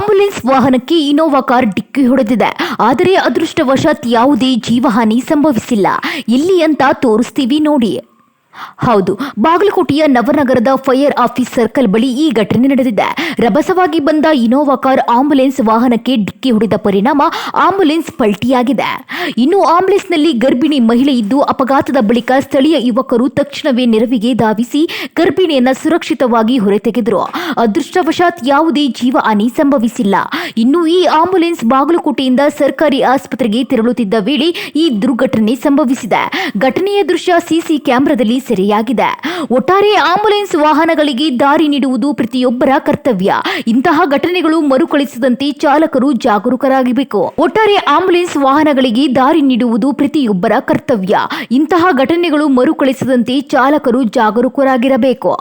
Ambulance ವಾಹನಕ್ಕೆ Innova car ಡಿಕ್ಕಿ ಹೊಡೆದಿದೆ. ಆದರೆ ಅದೃಷ್ಟವಶಾತ್ ಯಾವುದೇ ಜೀವಹಾನಿ ಸಂಭವಿಸಿಲ್ಲ. ಎಲ್ಲಿ ಅಂತ ತೋರಿಸ್ತೀವಿ ನೋಡಿ. ಹೌದು, ಬಾಗಲಕೋಟೆಯ ನವನಗರದ ಫೈರ್ ಆಫೀಸ್ ಸರ್ಕಲ್ ಬಳಿ ಈ ಘಟನೆ ನಡೆದಿದೆ. ರಭಸವಾಗಿ ಬಂದ ಇನೋವಾ ಕಾರ್ ಆಂಬ್ಯುಲೆನ್ಸ್ ವಾಹನಕ್ಕೆ ಡಿಕ್ಕಿ ಹೊಡೆದ ಪರಿಣಾಮ ಆಂಬ್ಯುಲೆನ್ಸ್ ಪಲ್ಟಿಯಾಗಿದೆ. ಇನ್ನು ಆಂಬ್ಯುಲೆನ್ಸ್ನಲ್ಲಿ ಗರ್ಭಿಣಿ ಮಹಿಳೆ ಇದ್ದು, ಅಪಘಾತದ ಬಳಿಕ ಸ್ಥಳೀಯ ಯುವಕರು ತಕ್ಷಣವೇ ನೆರವಿಗೆ ಧಾವಿಸಿ ಗರ್ಭಿಣಿಯನ್ನ ಸುರಕ್ಷಿತವಾಗಿ ಹೊರತೆಗೆದರು. ಅದೃಷ್ಟವಶಾತ್ ಯಾವುದೇ ಜೀವಹಾನಿ ಸಂಭವಿಸಿಲ್ಲ. ಇನ್ನು ಈ ಆಂಬ್ಯುಲೆನ್ಸ್ ಬಾಗಲಕೋಟೆಯಿಂದ ಸರ್ಕಾರಿ ಆಸ್ಪತ್ರೆಗೆ ತೆರಳುತ್ತಿದ್ದ ವೇಳೆ ಈ ದುರ್ಘಟನೆ ಸಂಭವಿಸಿದೆ. ಘಟನೆಯ ದೃಶ್ಯ ಸಿಸಿ ಕ್ಯಾಮೆರಾದಲ್ಲಿ ಸೆರೆಯಾಗಿದೆ. ಒಟ್ಟಾರೆ ಆಂಬ್ಯುಲೆನ್ಸ್ ವಾಹನಗಳಿಗೆ ದಾರಿ ನೀಡುವುದು ಪ್ರತಿಯೊಬ್ಬರ ಕರ್ತವ್ಯ. ಇಂತಹ ಘಟನೆಗಳು ಮರುಕಳಿಸದಂತೆ ಚಾಲಕರು ಜಾಗರೂಕರಾಗಬೇಕು. ಒಟ್ಟಾರೆ ಆಂಬ್ಯುಲೆನ್ಸ್ ವಾಹನಗಳಿಗೆ ದಾರಿ ನೀಡುವುದು ಪ್ರತಿಯೊಬ್ಬರ ಕರ್ತವ್ಯ. ಇಂತಹ ಘಟನೆಗಳು ಮರುಕಳಿಸದಂತೆ ಚಾಲಕರು ಜಾಗರೂಕರಾಗಿರಬೇಕು.